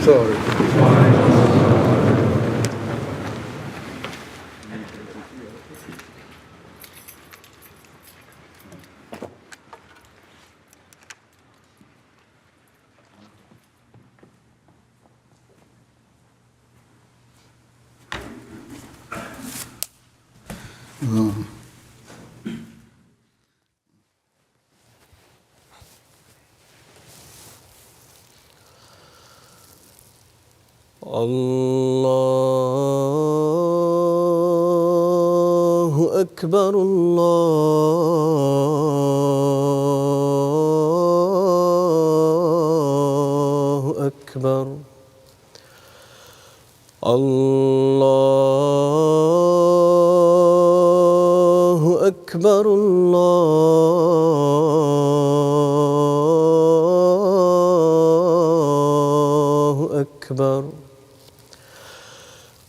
Sorry. الله أكبر الله أكبر الله أكبر الله أكبر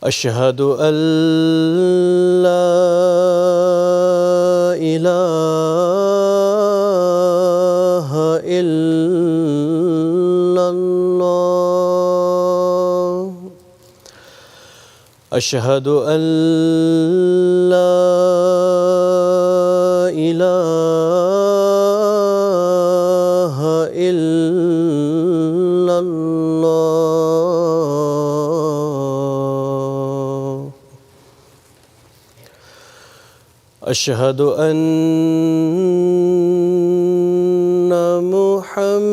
أشهد أن لا إله إلا الله أشهد أن لا إله إلا الله أشهد أن محمدًا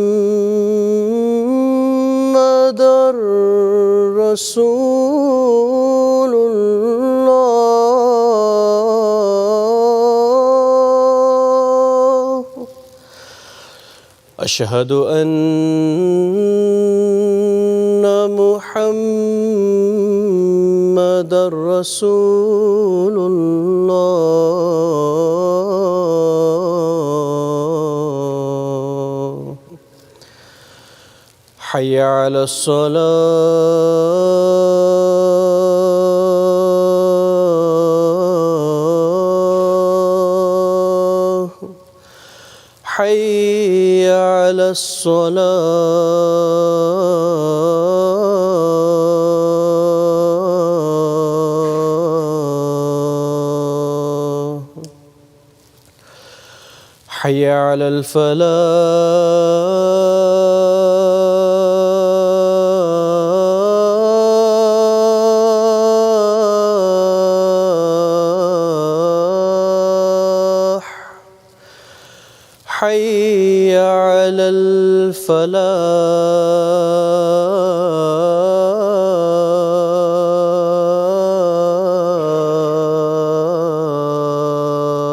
رسول الله أشهد أن محمدًا رسول الله حي على الصلاة حي على الصلاة حي على الفلاح حي على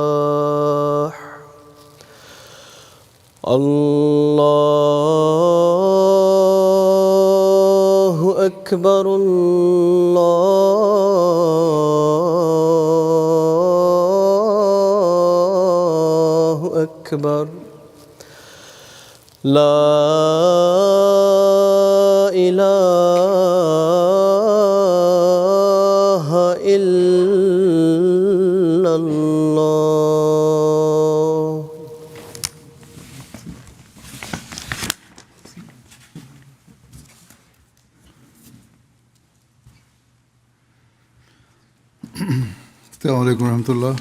الفلاح الله أكبر الله أكبر لا إله إلا الله السلام عليكم ورحمة الله.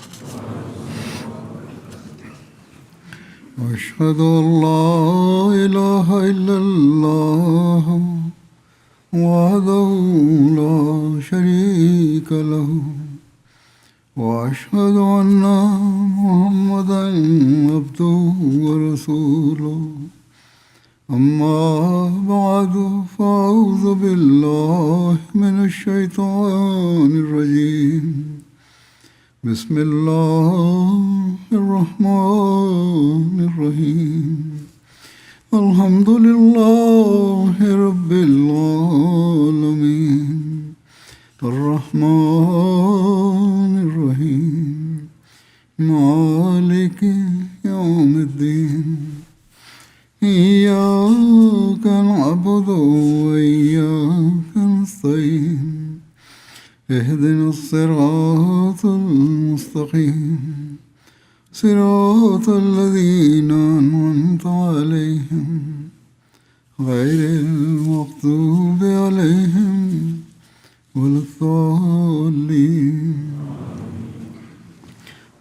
أشهد أن لا إله إلا الله وحده لا شريك له وأشهد أن محمدًا عبده ورسوله أما بعد فأعوذ بالله من الشيطان الرجيم بسم الله الرحمن الرحيم الحمد لله رب العالمين الرحمن الرحيم مالك يوم الدين إياك نعبد وإياك نستعين اهدنا الصراط المستقيم صراط الذين أنعمت عليهم غير المغضوب ولا الضالين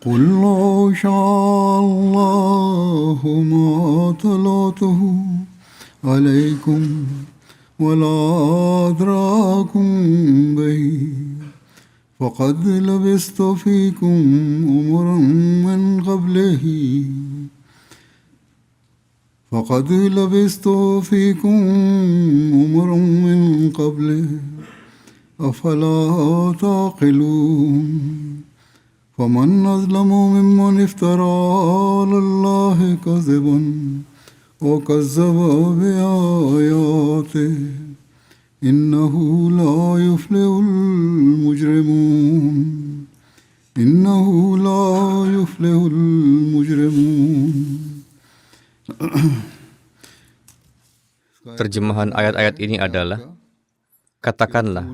قل لو شاء الله ما تلوته عليكم ولا أدراكم به فقد لبثت فيكم أمرا من قبله أفلا تعقلون فمن أظلم ممن افترى على الله كذبا وكذب بآياته إنه لا يفلح المجرمون. Terjemahan ayat-ayat ini adalah, katakanlah,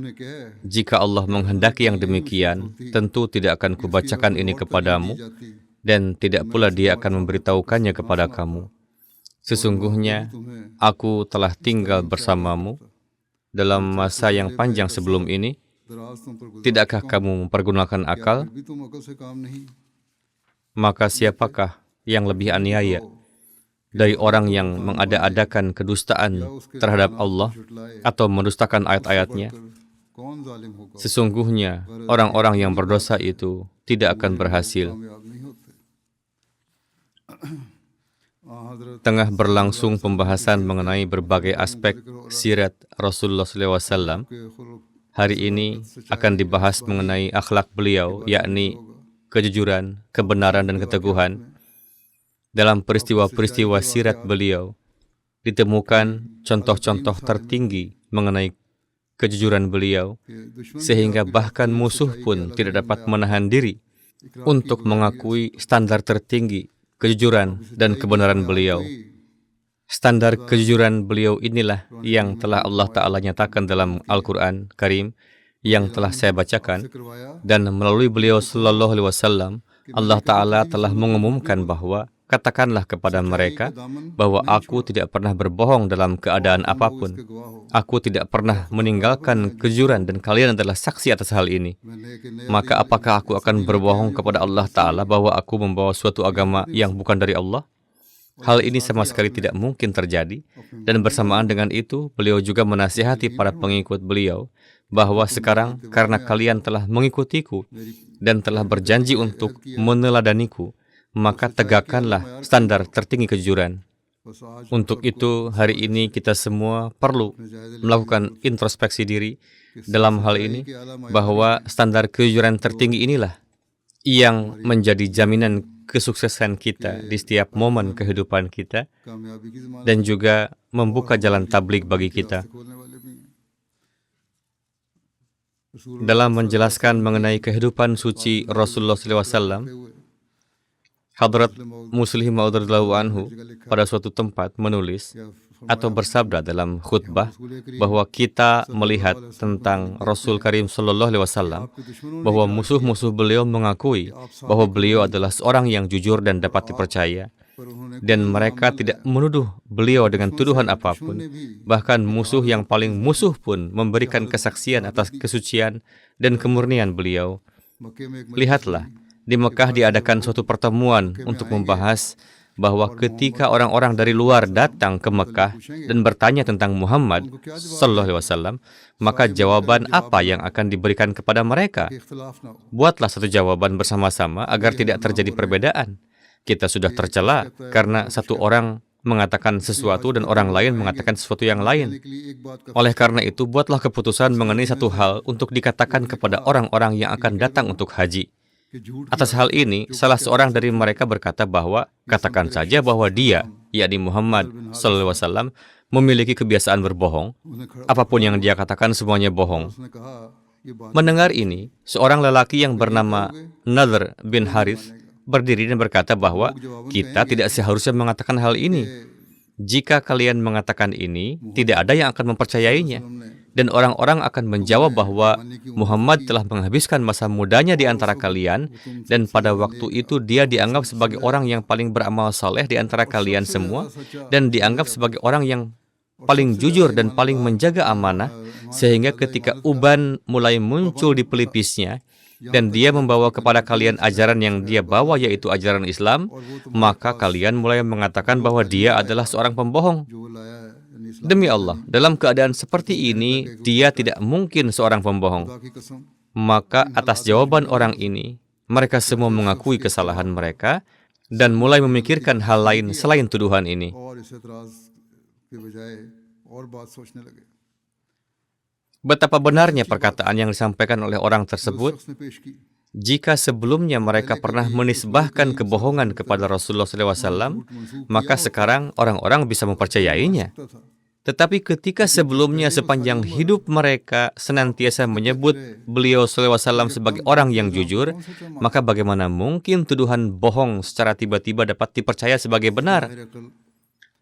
jika Allah menghendaki yang demikian, tentu tidak akan kubacakan ini kepadamu, dan tidak pula Dia akan memberitahukannya kepada kamu. Sesungguhnya, aku telah tinggal bersamamu dalam masa yang panjang sebelum ini. Tidakkah kamu mempergunakan akal? Maka siapakah yang lebih aniaya dari orang yang mengada-adakan kedustaan terhadap Allah atau mendustakan ayat-ayatnya? Sesungguhnya, orang-orang yang berdosa itu tidak akan berhasil. Tengah berlangsung pembahasan mengenai berbagai aspek sirat Rasulullah SAW. Hari ini akan dibahas mengenai akhlak beliau, yakni kejujuran, kebenaran, dan keteguhan. Dalam peristiwa-peristiwa sirat beliau, ditemukan contoh-contoh tertinggi mengenai kejujuran beliau, sehingga bahkan musuh pun tidak dapat menahan diri untuk mengakui standar tertinggi kejujuran dan kebenaran beliau. Standar kejujuran beliau inilah yang telah Allah Ta'ala nyatakan dalam Al-Quran Karim yang telah saya bacakan, dan melalui beliau Sallallahu Alaihi Wasallam, Allah Ta'ala telah mengumumkan bahwa katakanlah kepada mereka bahwa aku tidak pernah berbohong dalam keadaan apapun. Aku tidak pernah meninggalkan kejujuran dan kalian adalah saksi atas hal ini. Maka apakah aku akan berbohong kepada Allah Ta'ala bahwa aku membawa suatu agama yang bukan dari Allah? Hal ini sama sekali tidak mungkin terjadi. Dan bersamaan dengan itu, beliau juga menasihati para pengikut beliau bahwa sekarang karena kalian telah mengikutiku dan telah berjanji untuk meneladaniku, maka tegakkanlah standar tertinggi kejujuran. Untuk itu, hari ini kita semua perlu melakukan introspeksi diri dalam hal ini, bahwa standar kejujuran tertinggi inilah yang menjadi jaminan kesuksesan kita di setiap momen kehidupan kita, dan juga membuka jalan tabligh bagi kita. Dalam menjelaskan mengenai kehidupan suci Rasulullah SAW, Hadrat Muslim Maud radhiyallahu anhu pada suatu tempat menulis atau bersabda dalam khutbah bahwa kita melihat tentang Rasul Karim Sallallahu Alaihi Wasallam bahwa musuh-musuh beliau mengakui bahwa beliau adalah seorang yang jujur dan dapat dipercaya, dan mereka tidak menuduh beliau dengan tuduhan apapun. Bahkan musuh yang paling musuh pun memberikan kesaksian atas kesucian dan kemurnian beliau. Lihatlah, di Mekah diadakan suatu pertemuan untuk membahas bahwa ketika orang-orang dari luar datang ke Mekah dan bertanya tentang Muhammad Sallallahu Alaihi Wasallam, maka jawaban apa yang akan diberikan kepada mereka? Buatlah satu jawaban bersama-sama agar tidak terjadi perbedaan. Kita sudah tercela karena satu orang mengatakan sesuatu dan orang lain mengatakan sesuatu yang lain. Oleh karena itu, buatlah keputusan mengenai satu hal untuk dikatakan kepada orang-orang yang akan datang untuk haji. Atas hal ini, salah seorang dari mereka berkata bahwa, katakan saja bahwa dia, yakni Muhammad SAW, memiliki kebiasaan berbohong. Apapun yang dia katakan semuanya bohong. Mendengar ini, seorang lelaki yang bernama Nadhr bin Harith berdiri dan berkata bahwa kita tidak seharusnya mengatakan hal ini. Jika kalian mengatakan ini, tidak ada yang akan mempercayainya. Dan orang-orang akan menjawab bahwa Muhammad telah menghabiskan masa mudanya di antara kalian, dan pada waktu itu dia dianggap sebagai orang yang paling beramal saleh di antara kalian semua, dan dianggap sebagai orang yang paling jujur dan paling menjaga amanah, sehingga ketika uban mulai muncul di pelipisnya, dan dia membawa kepada kalian ajaran yang dia bawa, yaitu ajaran Islam, maka kalian mulai mengatakan bahwa dia adalah seorang pembohong. Demi Allah, dalam keadaan seperti ini, dia tidak mungkin seorang pembohong. Maka atas jawaban orang ini, mereka semua mengakui kesalahan mereka dan mulai memikirkan hal lain selain tuduhan ini. Betapa benarnya perkataan yang disampaikan oleh orang tersebut. Jika sebelumnya mereka pernah menisbahkan kebohongan kepada Rasulullah SAW, maka sekarang orang-orang bisa mempercayainya. Tetapi ketika sebelumnya sepanjang hidup mereka senantiasa menyebut beliau SAW sebagai orang yang jujur, maka bagaimana mungkin tuduhan bohong secara tiba-tiba dapat dipercaya sebagai benar?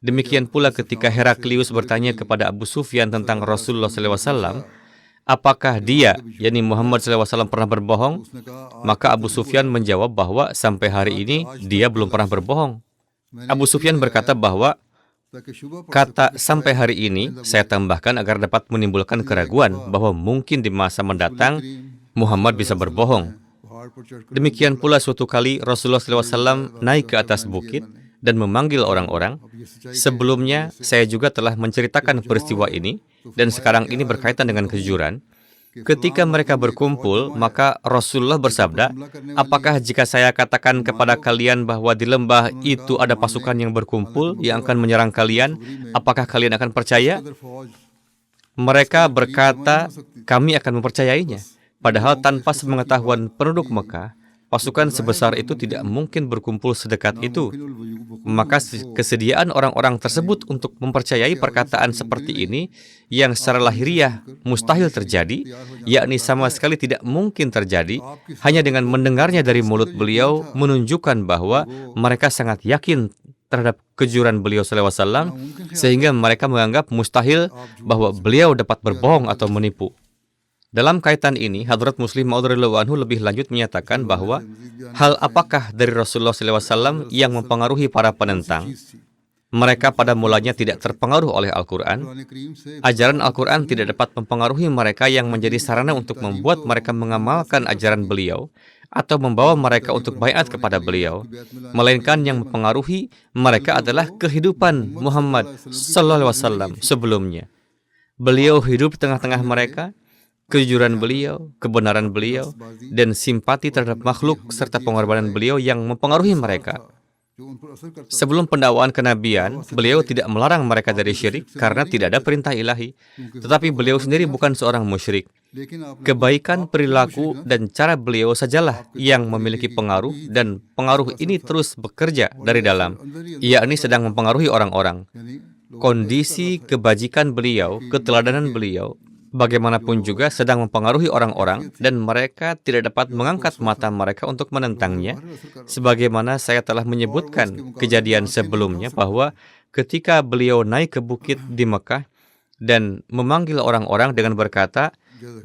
Demikian pula ketika Heraklius bertanya kepada Abu Sufyan tentang Rasulullah SAW, apakah dia, yakni Muhammad SAW, pernah berbohong? Maka Abu Sufyan menjawab bahwa sampai hari ini dia belum pernah berbohong. Abu Sufyan berkata bahwa kata "sampai hari ini" saya tambahkan agar dapat menimbulkan keraguan bahwa mungkin di masa mendatang Muhammad bisa berbohong. Demikian pula suatu kali Rasulullah SAW naik ke atas bukit dan memanggil orang-orang. Sebelumnya, saya juga telah menceritakan peristiwa ini, dan sekarang ini berkaitan dengan kejujuran. Ketika mereka berkumpul, maka Rasulullah bersabda, apakah jika saya katakan kepada kalian bahwa di lembah itu ada pasukan yang berkumpul yang akan menyerang kalian, apakah kalian akan percaya? Mereka berkata, kami akan mempercayainya. Padahal tanpa sepengetahuan penduduk Mekah, pasukan sebesar itu tidak mungkin berkumpul sedekat itu. Maka kesediaan orang-orang tersebut untuk mempercayai perkataan seperti ini yang secara lahiriah mustahil terjadi, yakni sama sekali tidak mungkin terjadi, hanya dengan mendengarnya dari mulut beliau menunjukkan bahwa mereka sangat yakin terhadap kejujuran beliau SAW, sehingga mereka menganggap mustahil bahwa beliau dapat berbohong atau menipu. Dalam kaitan ini, Hadrat Muslim Maud radhiyallahu anhu lebih lanjut menyatakan bahwa hal apakah dari Rasulullah SAW yang mempengaruhi para penentang? Mereka pada mulanya tidak terpengaruh oleh Al-Quran. Ajaran Al-Quran tidak dapat mempengaruhi mereka yang menjadi sarana untuk membuat mereka mengamalkan ajaran beliau atau membawa mereka untuk baiat kepada beliau, melainkan yang mempengaruhi mereka adalah kehidupan Muhammad SAW sebelumnya. Beliau hidup di tengah-tengah mereka, kejujuran beliau, kebenaran beliau, dan simpati terhadap makhluk serta pengorbanan beliau yang mempengaruhi mereka. Sebelum pendakwaan kenabian, beliau tidak melarang mereka dari syirik karena tidak ada perintah ilahi. Tetapi beliau sendiri bukan seorang musyrik. Kebaikan perilaku dan cara beliau sajalah yang memiliki pengaruh, dan pengaruh ini terus bekerja dari dalam, yakni sedang mempengaruhi orang-orang. Kondisi kebajikan beliau, keteladanan beliau, bagaimanapun juga sedang mempengaruhi orang-orang, dan mereka tidak dapat mengangkat mata mereka untuk menentangnya. Sebagaimana saya telah menyebutkan kejadian sebelumnya bahwa ketika beliau naik ke bukit di Mekah dan memanggil orang-orang dengan berkata,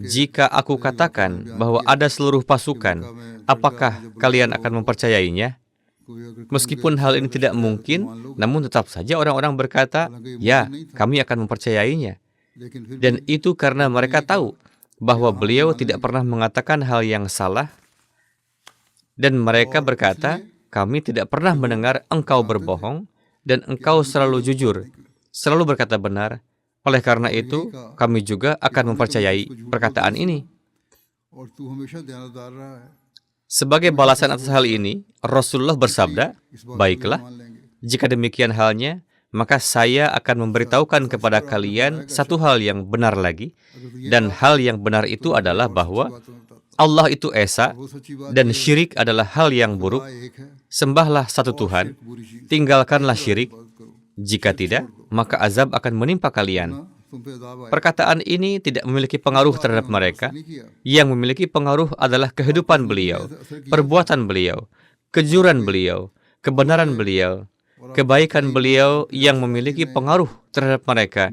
jika aku katakan bahwa ada seluruh pasukan, apakah kalian akan mempercayainya? Meskipun hal ini tidak mungkin, namun tetap saja orang-orang berkata, ya, kami akan mempercayainya. Dan itu karena mereka tahu bahwa beliau tidak pernah mengatakan hal yang salah, dan mereka berkata, kami tidak pernah mendengar engkau berbohong, dan engkau selalu jujur, selalu berkata benar. Oleh karena itu, kami juga akan mempercayai perkataan ini. Sebagai balasan atas hal ini, Rasulullah bersabda, baiklah, jika demikian halnya, maka saya akan memberitahukan kepada kalian satu hal yang benar lagi, dan hal yang benar itu adalah bahwa Allah itu Esa, dan syirik adalah hal yang buruk. Sembahlah satu Tuhan, tinggalkanlah syirik. Jika tidak, maka azab akan menimpa kalian. Perkataan ini tidak memiliki pengaruh terhadap mereka. Yang memiliki pengaruh adalah kehidupan beliau, perbuatan beliau, kejujuran beliau, kebenaran beliau, kebaikan beliau yang memiliki pengaruh terhadap mereka.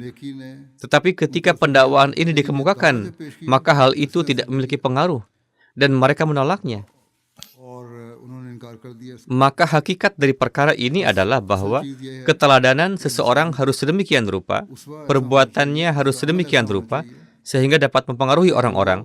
Tetapi ketika pendakwaan ini dikemukakan, maka hal itu tidak memiliki pengaruh, dan mereka menolaknya. Maka hakikat dari perkara ini adalah bahwa keteladanan seseorang harus sedemikian rupa, perbuatannya harus sedemikian rupa, sehingga dapat mempengaruhi orang-orang.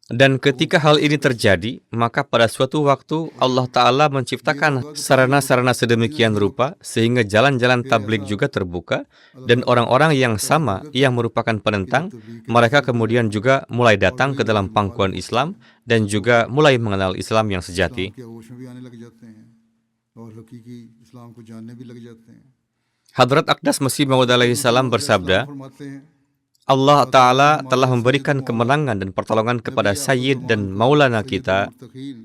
Dan ketika hal ini terjadi, maka pada suatu waktu Allah Ta'ala menciptakan sarana-sarana sedemikian rupa sehingga jalan-jalan tablik juga terbuka, dan orang-orang yang sama yang merupakan penentang, mereka kemudian juga mulai datang ke dalam pangkuan Islam dan juga mulai mengenal Islam yang sejati. Hadrat Aqdas Masih Maud alaihi salam bersabda, Allah Ta'ala telah memberikan kemenangan dan pertolongan kepada Sayyid dan Maulana kita,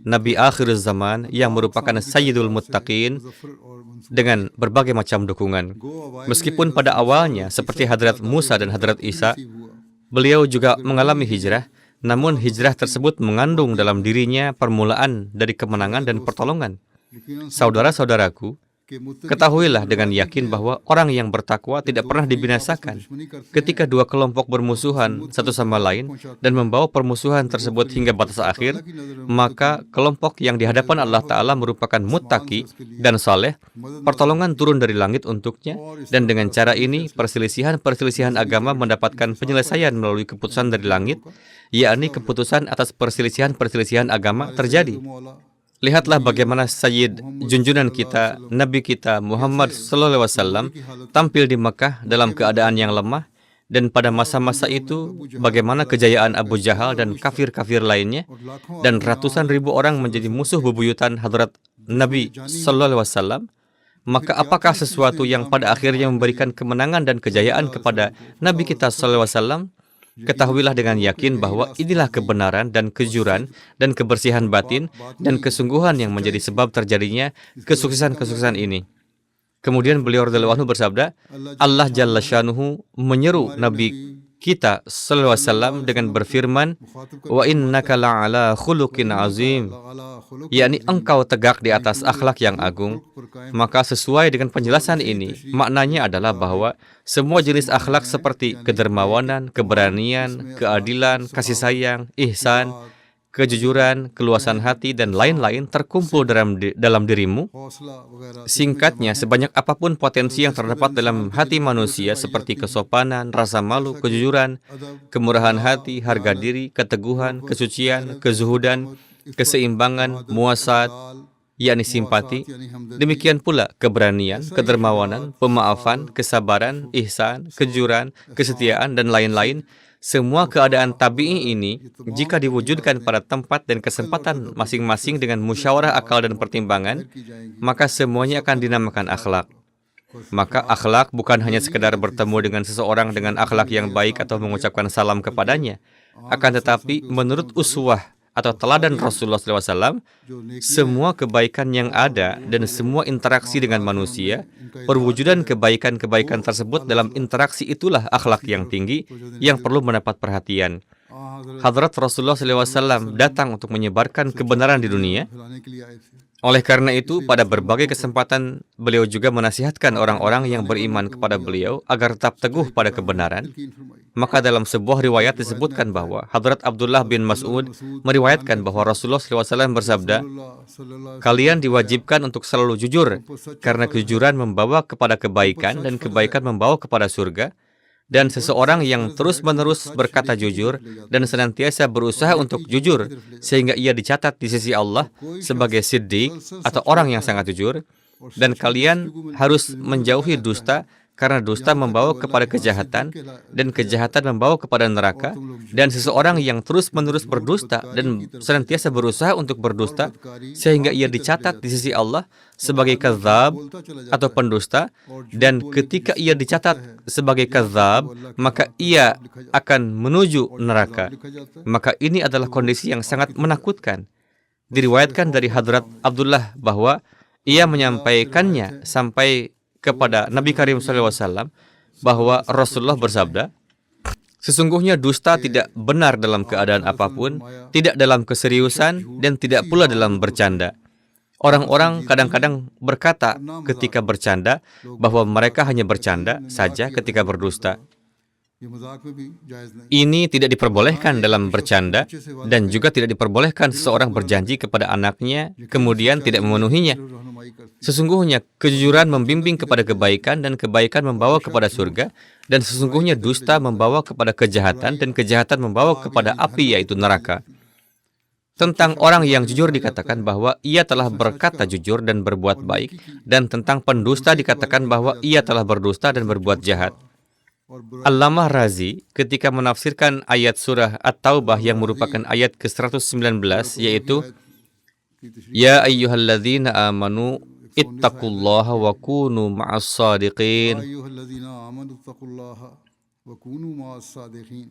Nabi akhir zaman yang merupakan Sayyidul Muttaqin, dengan berbagai macam dukungan. Meskipun pada awalnya, seperti Hadrat Musa dan Hadrat Isa, beliau juga mengalami hijrah, namun hijrah tersebut mengandung dalam dirinya permulaan dari kemenangan dan pertolongan. Saudara-saudaraku, ketahuilah dengan yakin bahwa orang yang bertakwa tidak pernah dibinasakan. Ketika dua kelompok bermusuhan satu sama lain dan membawa permusuhan tersebut hingga batas akhir, maka kelompok yang di hadapan Allah Ta'ala merupakan muttaqi dan saleh, pertolongan turun dari langit untuknya, dan dengan cara ini perselisihan-perselisihan agama mendapatkan penyelesaian melalui keputusan dari langit, yakni keputusan atas perselisihan-perselisihan agama terjadi. Lihatlah bagaimana Sayyid junjunan kita, Nabi kita Muhammad SAW tampil di Mekah dalam keadaan yang lemah, dan pada masa-masa itu bagaimana kejayaan Abu Jahal dan kafir-kafir lainnya, dan ratusan ribu orang menjadi musuh bebuyutan Hadrat Nabi SAW. Maka apakah sesuatu yang pada akhirnya memberikan kemenangan dan kejayaan kepada Nabi kita SAW? Ketahuilah dengan yakin bahwa inilah kebenaran dan kejujuran dan kebersihan batin dan kesungguhan yang menjadi sebab terjadinya kesuksesan-kesuksesan ini. Kemudian beliau radhiyallahu anhu bersabda, Allah Jalla Syanuhu menyeru Nabi kita sallallahu alaihi wasallam dengan berfirman, wa innaka la'ala khuluqin azim, yakni engkau tegak di atas akhlak yang agung. Maka sesuai dengan penjelasan ini, maknanya adalah bahwa semua jenis akhlak seperti kedermawanan, keberanian, keadilan, kasih sayang, ihsan, kejujuran, keluasan hati, dan lain-lain terkumpul dalam dirimu. Singkatnya, sebanyak apapun potensi yang terdapat dalam hati manusia seperti kesopanan, rasa malu, kejujuran, kemurahan hati, harga diri, keteguhan, kesucian, kezuhudan, keseimbangan, muasat, yakni simpati, demikian pula keberanian, kedermawanan, pemaafan, kesabaran, ihsan, kejujuran, kesetiaan, dan lain-lain. Semua keadaan tabi'i ini, jika diwujudkan pada tempat dan kesempatan masing-masing dengan musyawarah akal dan pertimbangan, maka semuanya akan dinamakan akhlak. Maka akhlak bukan hanya sekedar bertemu dengan seseorang dengan akhlak yang baik atau mengucapkan salam kepadanya, akan tetapi menurut uswah atau teladan Rasulullah SAW, semua kebaikan yang ada dan semua interaksi dengan manusia, perwujudan kebaikan-kebaikan tersebut dalam interaksi itulah akhlak yang tinggi yang perlu mendapat perhatian. Hadrat Rasulullah SAW datang untuk menyebarkan kebenaran di dunia. Oleh karena itu, pada berbagai kesempatan, beliau juga menasihatkan orang-orang yang beriman kepada beliau agar tetap teguh pada kebenaran. Maka dalam sebuah riwayat disebutkan bahwa Hadrat Abdullah bin Mas'ud meriwayatkan bahwa Rasulullah SAW bersabda, kalian diwajibkan untuk selalu jujur, karena kejujuran membawa kepada kebaikan dan kebaikan membawa kepada surga. Dan seseorang yang terus-menerus berkata jujur dan senantiasa berusaha untuk jujur sehingga ia dicatat di sisi Allah sebagai siddiq atau orang yang sangat jujur. Dan kalian harus menjauhi dusta, karena dusta membawa kepada kejahatan dan kejahatan membawa kepada neraka. Dan seseorang yang terus-menerus berdusta dan senantiasa berusaha untuk berdusta sehingga ia dicatat di sisi Allah sebagai kadzab atau pendusta, dan ketika ia dicatat sebagai kadzab, maka ia akan menuju neraka. Maka ini adalah kondisi yang sangat menakutkan. Diriwayatkan dari Hadrat Abdullah bahwa ia menyampaikannya sampai kepada Nabi Karim SAW bahwa Rasulullah bersabda, sesungguhnya dusta tidak benar dalam keadaan apapun, tidak dalam keseriusan, dan tidak pula dalam bercanda. Orang-orang kadang-kadang berkata ketika bercanda bahwa mereka hanya bercanda saja ketika berdusta. ये मजाक में भी जायज नहीं। Ini tidak diperbolehkan dalam bercanda dan juga tidak diperbolehkan seseorang berjanji kepada anaknya kemudian tidak memenuhinya. रहनुमाई करती Sesungguhnya kejujuran membimbing kepada kebaikan dan kebaikan membawa kepada surga, dan sesungguhnya dusta membawa kepada kejahatan dan kejahatan membawa kepada api yaitu neraka. Tentang orang yang jujur dikatakan bahwa ia telah berkata jujur dan berbuat baik, dan tentang pendusta dikatakan bahwa ia telah berdusta dan berbuat jahat. और बुरा Allamah Razi ketika menafsirkan ayat surah At-Taubah yang merupakan ayat ke-119 yaitu की तशरीह Ya ayyuhalladzina amanu ittaqullaha wa kunu ma'as sadiqin. अय्युहल्लज़ीना आमनु तक़ुल्लाहा व कूनू मअस सादिक़ीन।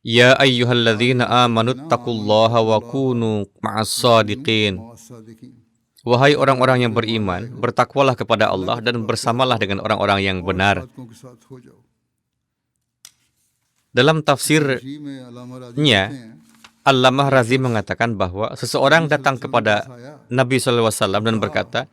Ya ayyuhalladzina amanu ittaqullaha wa kunu ma'as sadiqin. मअस सादिक़ीन। Wahai orang-orang yang beriman, bertakwalah kepada Allah dan bersamalah dengan orang-orang yang benar. साधकों के साथ हो जाओ। Dalam tafsirnya, तशरीह में अल्लामा राज़ी कहते हैं Allamah Razi mengatakan bahwa seseorang datang kepada Nabi SAW dan berkata,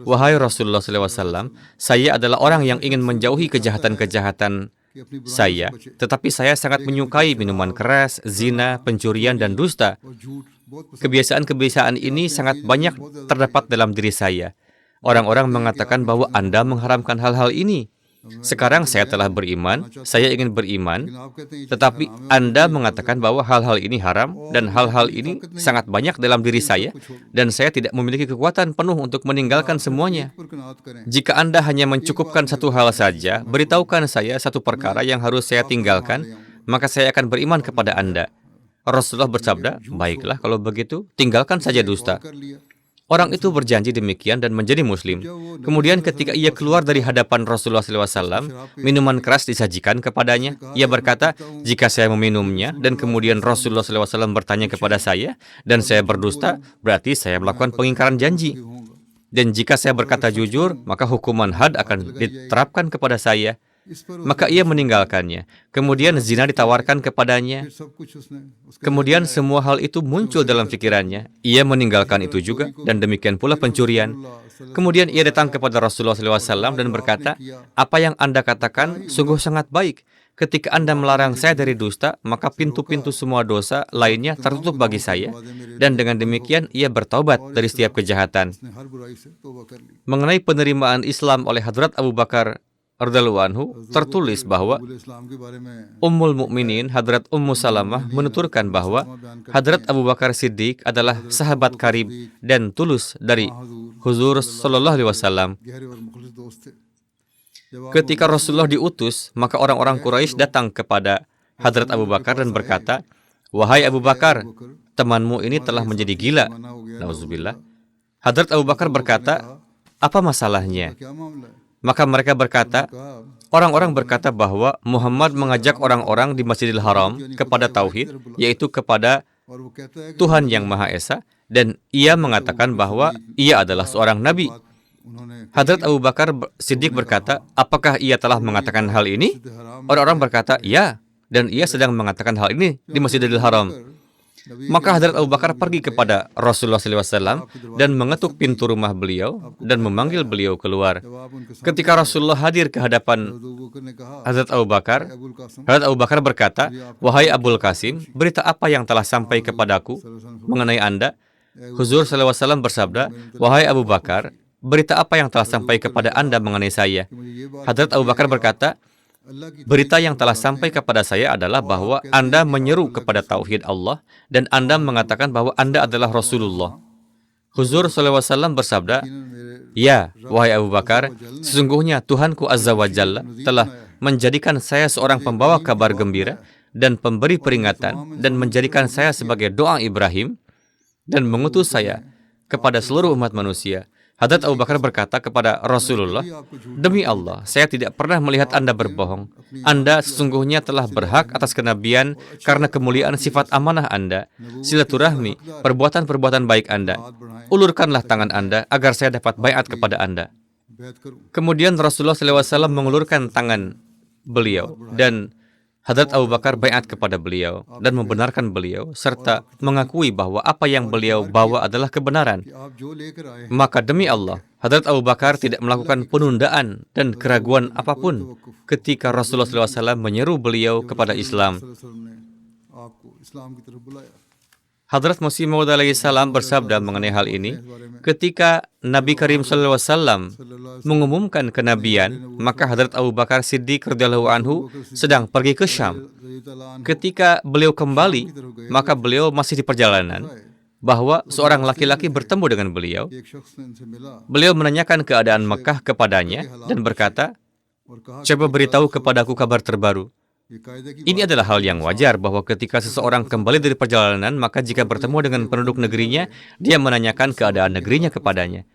Wahai Rasulullah SAW, saya adalah orang yang ingin menjauhi kejahatan-kejahatan कि अपनी बुराई saya, से बचे tetapi saya sangat menyukai minuman keras, zina, pencurian, dan dusta. और झूठ बहुत पसंद Kebiasaan-kebiasaan ini sangat banyak terdapat dalam diri saya. Orang-orang mengatakan bahwa Anda mengharamkan hal-hal ini. Sekarang saya telah beriman, saya ingin beriman, लेकिन आप कहते हैं ये tetapi Anda mengatakan bahwa hal-hal ini haram dan hal-hal ini sangat banyak dalam diri saya dan saya tidak memiliki kekuatan penuh untuk meninggalkan semuanya. पर कनात करें। Jika Anda hanya mencukupkan satu hal saja, beritahukan saya satu perkara yang harus saya tinggalkan, maka saya akan beriman kepada Anda. Rasulullah bersabda, baiklah kalau begitu, tinggalkan saja dusta. कर लिया Orang itu berjanji demikian dan menjadi muslim. Kemudian ketika ia keluar dari hadapan Rasulullah SAW, minuman keras disajikan kepadanya. Ia berkata, jika saya meminumnya dan kemudian Rasulullah SAW bertanya kepada saya dan saya berdusta, berarti saya melakukan pengingkaran janji. होगा। Dan jika saya berkata jujur, maka hukuman had akan diterapkan kepada saya. इस पर Maka ia meninggalkannya. Kemudian zina ditawarkan kepadanya. फिर सब कुछ उसने उसके Kemudian semua hal itu muncul dalam pikirannya. Ia meninggalkan itu juga, dan demikian pula pencurian. Kemudian ia datang kepada Rasulullah SAW dan berkata, apa yang Anda katakan sungguh sangat baik. Ketika Anda melarang saya dari dusta, maka pintu-pintu semua dosa lainnya tertutup bagi saya. Dan dengan demikian, ia bertaubat dari setiap kejahatan. उसने हर बुराई से तौबा कर ली। Mengenai penerimaan Islam oleh Hadrat Abu Bakar radhiyallahu anhu, tertulis bahwa Abul इस्लाम के बारे में Ummul Mukminin Hadrat Ummu Salamah menuturkan bahwa Hadrat Abu Bakar Siddiq adalah sahabat karib dan tulus dari Huzur Sallallahu Alaihi Wasallam. गहरे और मुखलिस दोस्त थे। जब आप Ketika Rasulullah diutus, maka orang-orang Quraisy datang kepada Hadrat Abu Bakar dan berkata, Wahai Abu Bakar, temanmu ini telah menjadi gila. मना हो गया Nauzubillah. Hadrat Abu Bakar berkata, apa masalahnya? क्या मामला है? Maka mereka berkata, कहा orang-orang berkata bahwa Muhammad mengajak orang-orang di Masjidil Haram kepada tauhid, yaitu kepada और वो कहता है कि Tuhan Yang Maha Esa, dan ia mengatakan bahwa ia adalah seorang nabi. उन्होंने Hadrat Abu Bakar Siddiq berkata, apakah ia telah mengatakan hal ini? Orang-orang berkata, ya, dan ia sedang mengatakan hal ini di Masjidil Haram. Maka Hadrat Abu Bakar pergi kepada Rasulullah SAW dan mengetuk pintu rumah beliau dan memanggil beliau keluar. जब आप उनके साथ Ketika Rasulullah hadir ke hadapan Abu बकर ने कहा Hadrat Abu Bakar, Abul Qasim Hadrat Abu Bakar berkata, Wahai Abul Qasim, berita apa yang telah sampai kepadaku mengenai Anda? Huzur SAW bersabda, Wahai Abu Bakar, berita apa yang telah sampai kepada Anda mengenai saya? कि मुझे ये बात Hadrat Abu Bakar berkata, अल्लाह की berita yang telah sampai kepada saya adalah bahwa Anda menyeru kepada tauhid Allah dan Anda mengatakan bahwa Anda adalah Rasulullah. Huzur SAW bersabda, मेरे Ya, wahai Abu Bakar, sesungguhnya Tuhanku Azza wa Jalla telah menjadikan saya seorang pembawa kabar gembira dan pemberi peringatan dan menjadikan saya sebagai doa Ibrahim dan mengutus saya kepada seluruh umat manusia. Hadrat Abu Bakar berkata kepada Rasulullah, Demi Allah, saya tidak pernah melihat Anda berbohong. Anda sesungguhnya telah berhak atas kenabian karena kemuliaan sifat amanah Anda, silaturahmi, perbuatan-perbuatan baik Anda. Ulurkanlah tangan Anda agar saya dapat baiat kepada Anda. बैत करूं Kemudian Rasulullah SAW mengulurkan tangan beliau dan Hadrat Abu Bakar baiat kepada beliau dan membenarkan beliau serta mengakui bahwa apa yang beliau bawa adalah kebenaran. कि आप जो लेकर आए हैं Maka demi Allah, Hadrat Abu Bakar tidak melakukan penundaan dan keraguan apapun ketika Rasulullah SAW menyeru beliau kepada Islam. वसल्लम ने आपको इस्लाम की तरफ बुलाया। Hadrat Masih Maud alaihissalam bersabda mengenai hal ini, ketika Nabi Karim SAW mengumumkan kenabian, maka Hadrat Abu Bakar Siddiq radhiyallahu anhu sedang pergi ke Syam. Ketika beliau kembali, maka beliau masih di perjalanan, bahwa seorang laki-laki bertemu dengan beliau. एक शख्स ने इनसे मिला Beliau menanyakan keadaan Mekah kepadanya dan berkata, और कहा "Coba beritahu kepadaku kabar terbaru." ये कायदे की Ini adalah hal yang wajar bahwa ketika seseorang kembali dari perjalanan, maka jika bertemu dengan penduduk negerinya, dia menanyakan keadaan negerinya kepadanya.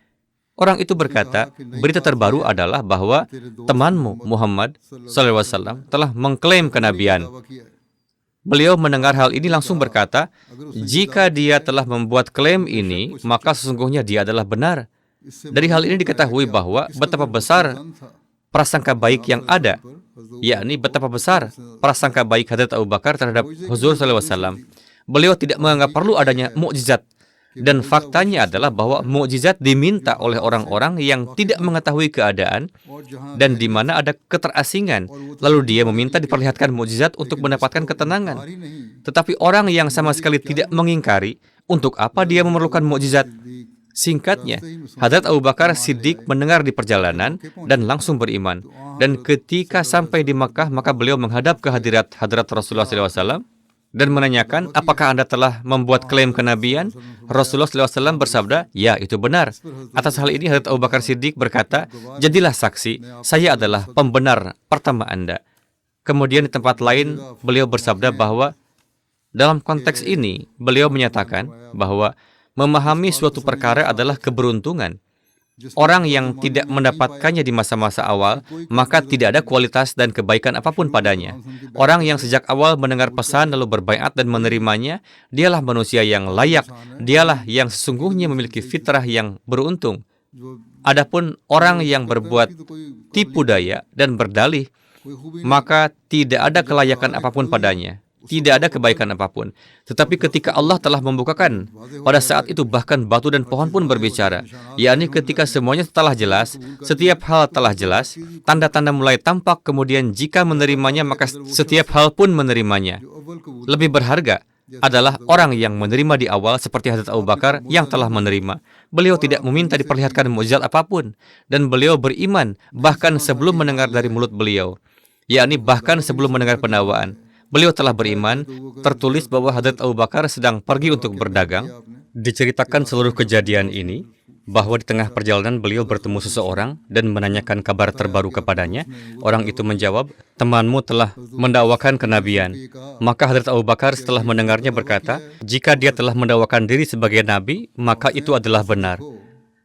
Orang itu berkata, berita terbaru adalah bahwa temanmu Muhammad SAW telah mengklaim kenabian. दावा किया है। Beliau mendengar hal ini langsung berkata, jika dia telah membuat klaim ini, maka sesungguhnya dia adalah benar. इससे Dari hal ini diketahui bahwa betapa besar prasangka baik yang ada, yakni betapa besar prasangka baik Hadrat Abu Bakar terhadap Huzur SAW. Beliau tidak menganggap perlu adanya mukjizat. Dan faktanya adalah bahwa mukjizat diminta oleh orang-orang yang tidak mengetahui keadaan और जहाँ dan di mana ada keterasingan. Lalu dia meminta diperlihatkan mukjizat untuk mendapatkan ketenangan. ही नहीं Tetapi orang yang sama sekali tidak mengingkari, untuk apa dia memerlukan mukjizat? Singkatnya, Hadrat Abu Bakar Siddiq mendengar di perjalanan dan langsung beriman. Dan ketika sampai di Makkah, maka beliau menghadap ke hadirat Hadrat Rasulullah SAW dan menanyakan, apakah Anda telah membuat klaim kenabian? Rasulullah SAW bersabda, ya, itu benar. Atas hal ini Hadrat Abu Bakar Siddiq berkata, jadilah saksi, saya adalah pembenar pertama Anda. Kemudian di tempat lain, beliau bersabda bahwa dalam konteks ini, beliau menyatakan bahwa memahami suatu perkara adalah keberuntungan. Orang yang tidak mendapatkannya di masa-masa awal, maka tidak ada kualitas dan kebaikan apapun padanya. Orang yang sejak awal mendengar pesan lalu berbaiat dan menerimanya, dialah manusia yang layak, dialah yang sesungguhnya memiliki fitrah yang beruntung. Adapun orang yang berbuat tipu daya dan berdalih, maka tidak ada kelayakan apapun padanya. Tidak ada kebaikan apapun. Tetapi ketika Allah telah membukakan, pada saat itu bahkan batu dan pohon pun berbicara. Yakni ketika semuanya telah jelas, setiap hal telah jelas, tanda-tanda mulai tampak, kemudian jika menerimanya, maka setiap hal pun menerimanya. Lebih berharga adalah orang yang menerima di awal seperti Hadrat Abu Bakar yang telah menerima. Beliau tidak meminta diperlihatkan mukjizat apapun. Dan beliau beriman bahkan sebelum mendengar dari mulut beliau. Yakni bahkan sebelum mendengar pendawaan. Beliau telah beriman, tertulis bahwa Hadrat Abu Bakar sedang pergi untuk berdagang. Diceritakan seluruh kejadian ini, bahwa di tengah perjalanan beliau bertemu seseorang dan menanyakan kabar terbaru kepadanya. Orang itu menjawab, temanmu telah mendakwakan kenabian. Maka Hadrat Abu Bakar setelah mendengarnya berkata, jika dia telah mendakwakan diri sebagai nabi, maka itu adalah benar.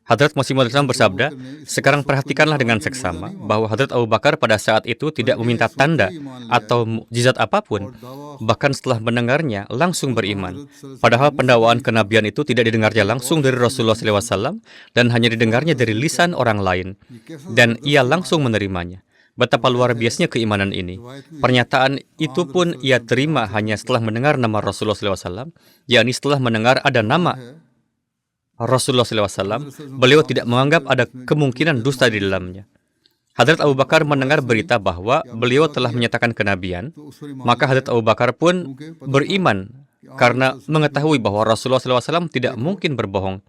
Hadrat Masih Maud bersabda, sekarang perhatikanlah dengan seksama bahwa Hadrat Abu Bakar pada saat itu tidak meminta tanda atau mukjizat apapun. Bahkan setelah mendengarnya, langsung beriman. Padahal pendakwaan kenabian itu tidak didengarnya langsung dari Rasulullah SAW dan hanya didengarnya dari lisan orang lain. Dan ia langsung menerimanya. Betapa luar biasanya keimanan ini. Pernyataan itu pun ia terima hanya setelah mendengar nama Rasulullah SAW, yakni setelah mendengar ada nama Rasulullah SAW, beliau tidak menganggap ada kemungkinan dusta di dalamnya. Hadrat Abu Bakar mendengar berita bahwa beliau telah menyatakan kenabian, maka Hadrat Abu Bakar pun beriman karena mengetahui bahwa Rasulullah SAW tidak mungkin berbohong.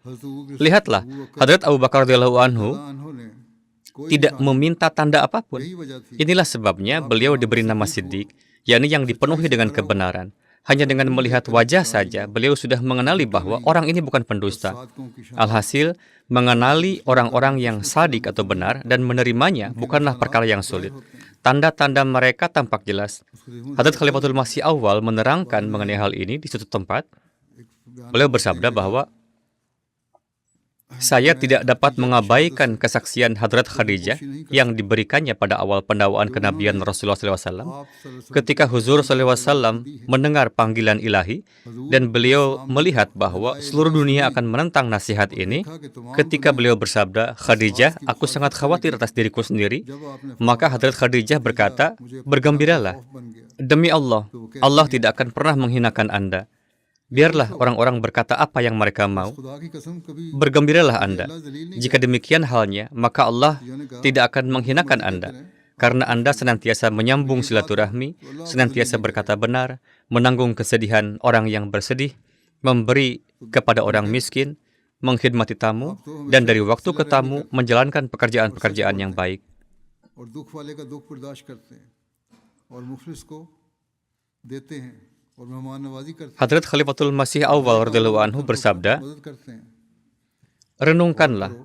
Lihatlah, Hadrat Abu Bakar radhiyallahu anhu tidak meminta tanda apapun. Inilah sebabnya beliau diberi nama Siddiq, yakni yang dipenuhi dengan kebenaran. Hanya dengan melihat wajah saja, beliau sudah mengenali bahwa orang ini bukan pendusta. Alhasil, mengenali orang-orang yang sadik atau benar dan menerimanya bukanlah perkara yang sulit. Tanda-tanda mereka tampak jelas. Hadrat Khalifatul Masih Awal menerangkan mengenai hal ini di suatu tempat. Beliau bersabda bahwa Saya tidak dapat mengabaikan kesaksian Hadrat Khadijah yang diberikannya pada awal pendawaan kenabian Rasulullah SAW. Ketika Huzur SAW mendengar panggilan ilahi dan beliau melihat bahwa seluruh dunia akan menentang nasihat ini, ketika beliau bersabda, "Khadijah, aku sangat khawatir atas diriku sendiri," maka Hadrat Khadijah berkata, "Bergembiralah. Demi Allah, Allah tidak akan pernah menghinakan Anda. Biarlah orang-orang berkata apa yang mereka mau. Bergembiralah Anda. Jika demikian halnya, maka Allah tidak akan menghinakan Anda. Karena Anda senantiasa menyambung silaturahmi, senantiasa berkata benar, menanggung kesedihan orang yang bersedih, memberi kepada orang miskin, mengkhidmati tamu, dan dari waktu ke tamu menjalankan pekerjaan-pekerjaan yang baik." Hadrat Khalifatul Masih Awal radhiyallahu anhu bersabda, "Renungkanlah,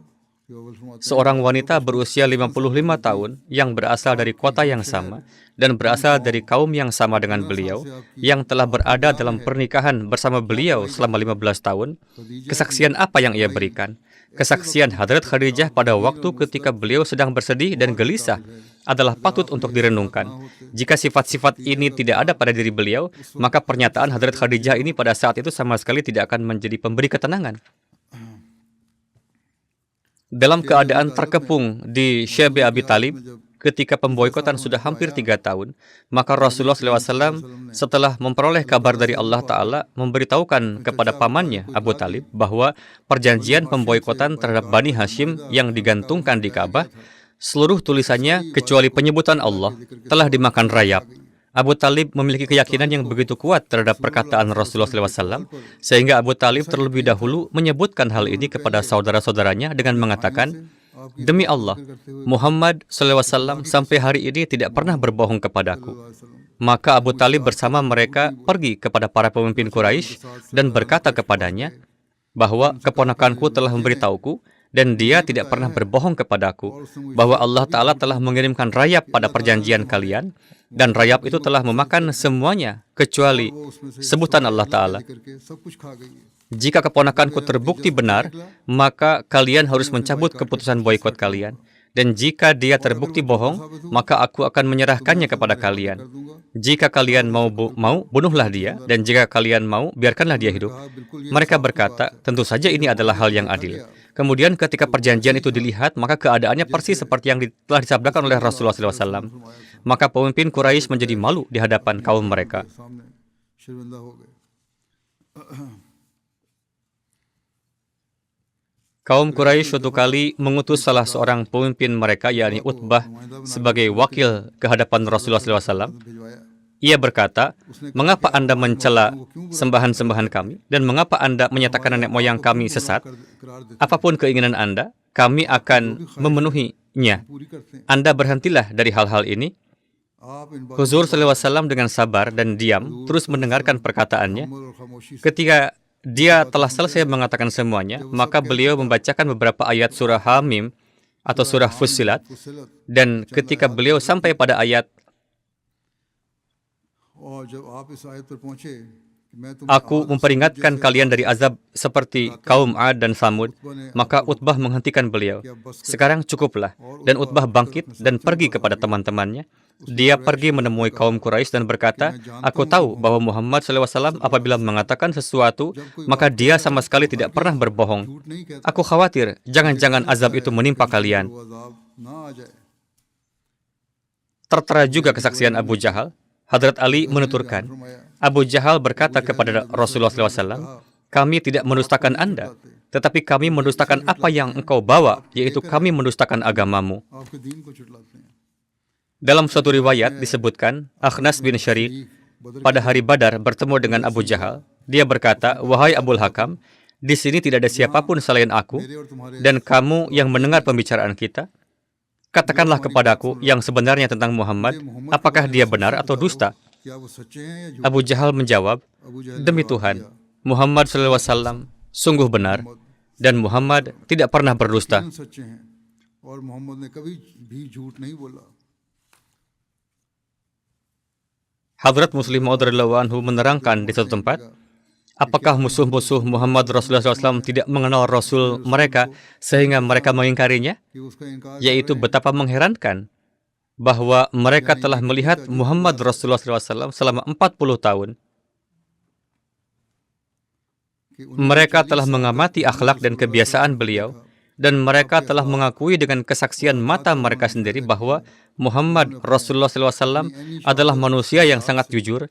seorang wanita berusia 55 tahun yang berasal dari kota yang sama dan berasal dari kaum yang sama dengan beliau, yang telah berada dalam pernikahan bersama beliau selama 15 tahun, kesaksian apa yang ia berikan? Kesaksian Hadrat Khadijah pada waktu ketika beliau sedang bersedih dan gelisah adalah patut untuk direnungkan. Jika sifat-sifat ini tidak ada pada diri beliau, maka pernyataan Hadrat Khadijah ini pada saat itu sama sekali tidak akan menjadi pemberi ketenangan." Dalam keadaan terkepung di Syekh Abi Talib, ketika pemboikotan sudah hampir 3 tahun, maka Rasulullah SAW setelah memperoleh kabar dari Allah Ta'ala, memberitahukan kepada pamannya Abu Talib bahwa perjanjian pemboikotan terhadap Bani Hashim yang digantungkan di Ka'bah, seluruh tulisannya kecuali penyebutan Allah telah dimakan rayap. Abu Talib memiliki keyakinan yang begitu kuat terhadap perkataan Rasulullah SAW, sehingga Abu Talib terlebih dahulu menyebutkan hal ini kepada saudara-saudaranya dengan mengatakan, "Demi Allah, Muhammad SAW sampai hari ini tidak pernah berbohong kepadaku." Maka Abu Talib bersama mereka pergi kepada para pemimpin Quraisy dan berkata kepadanya bahwa keponakanku telah memberitahuku dan dia tidak pernah berbohong kepadaku bahwa Allah Ta'ala telah mengirimkan rayap pada perjanjian kalian, dan rayap itu telah memakan semuanya kecuali sebutan Allah Ta'ala. Jika keponakanku terbukti benar, maka kalian harus mencabut keputusan boikot kalian. Dan jika dia terbukti bohong, maka aku akan menyerahkannya kepada kalian. Jika kalian mau, bunuhlah dia, dan jika kalian mau, biarkanlah dia hidup. Mereka berkata, tentu saja ini adalah hal yang adil. Kemudian ketika perjanjian itu dilihat, maka keadaannya persis seperti yang telah disabdakan oleh Rasulullah SAW. Maka pemimpin Quraisy menjadi malu di hadapan kaum mereka. Kaum Quraisy suatu kali mengutus salah seorang pemimpin mereka, yakni Utbah, sebagai wakil ke hadapan Rasulullah SAW. Ia berkata, "Mengapa Anda mencela sembahan-sembahan kami? Dan mengapa Anda menyatakan nenek moyang kami sesat? Apapun keinginan Anda, kami akan memenuhinya. Anda berhentilah dari hal-hal ini." Huzur SAW dengan sabar dan diam terus mendengarkan perkataannya. Ketika dia telah selesai mengatakan semuanya, maka beliau membacakan beberapa ayat surah Hamim atau surah Fussilat, dan ketika beliau sampai pada ayat "Aku memperingatkan kalian dari azab seperti kaum Ad dan Samud," maka Utbah menghentikan beliau. "Sekarang cukuplah." Dan Utbah bangkit dan pergi kepada teman-temannya. Dia pergi menemui kaum Quraisy dan berkata, "Aku tahu bahwa Muhammad SAW apabila mengatakan sesuatu, maka dia sama sekali tidak pernah berbohong. Aku khawatir, jangan-jangan azab itu menimpa kalian." Tertera juga kesaksian Abu Jahal. Hadrat Ali menuturkan, Abu Jahal berkata kepada Rasulullah SAW, "Kami tidak mendustakan Anda, tetapi kami mendustakan apa yang engkau bawa, yaitu kami mendustakan agamamu." Dalam suatu riwayat disebutkan, Akhnas bin Syariq pada hari Badar bertemu dengan Abu Jahal. Dia berkata, "Wahai Abul Hakam, di sini tidak ada siapapun selain aku, dan kamu yang mendengar pembicaraan kita. Katakanlah kepadaku yang sebenarnya tentang Muhammad, apakah dia benar atau dusta?" Abu Jahal menjawab, "Demi Tuhan, Muhammad SAW sungguh benar, dan Muhammad tidak pernah berdusta." Hadrat Muslim Maud radhiyallahu anhu menerangkan di suatu tempat, Apakah musuh-musuh Muhammad Rasulullah SAW tidak mengenal Rasul mereka sehingga mereka mengingkarinya? Yaitu betapa mengherankan bahwa mereka telah melihat Muhammad Rasulullah SAW selama 40 tahun. Mereka telah mengamati akhlak dan kebiasaan beliau, dan mereka telah mengakui dengan kesaksian mata mereka sendiri bahwa Muhammad Rasulullah SAW adalah manusia yang sangat jujur.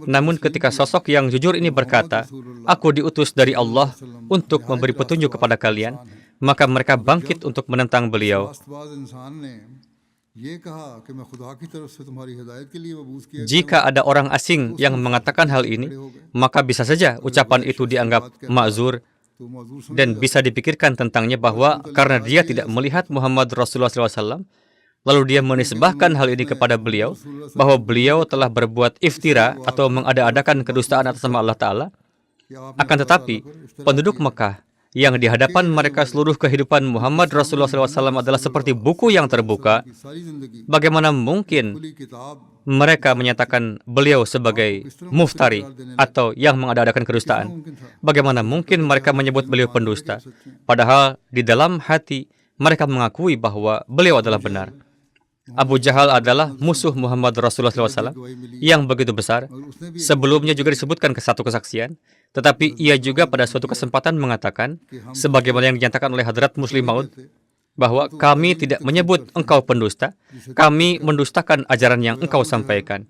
Namun ketika sosok yang jujur ini berkata, "Aku diutus dari Allah untuk memberi petunjuk kepada kalian," maka mereka bangkit untuk menentang beliau. Jika ada orang asing yang mengatakan hal ini, maka bisa saja ucapan itu dianggap ma'zur dan bisa dipikirkan tentangnya bahwa karena dia tidak melihat Muhammad Rasulullah SAW, lalu dia menisbahkan hal ini kepada beliau, bahwa beliau telah berbuat iftira atau mengada-adakan kedustaan atas nama Allah Ta'ala. Akan tetapi, penduduk Mekah yang di hadapan mereka seluruh kehidupan Muhammad Rasulullah SAW adalah seperti buku yang terbuka, bagaimana mungkin mereka menyatakan beliau sebagai muftari atau yang mengada-adakan kedustaan? Bagaimana mungkin mereka menyebut beliau pendusta? Padahal di dalam hati mereka mengakui bahwa beliau adalah benar. Abu Jahal adalah musuh Muhammad Rasulullah SAW yang begitu besar. Sebelumnya juga disebutkan ke satu kesaksian, tetapi ia juga pada suatu kesempatan mengatakan, sebagaimana yang dinyatakan oleh Hadrat Muslim Maud, bahwa kami tidak menyebut engkau pendusta, kami mendustakan ajaran yang engkau sampaikan.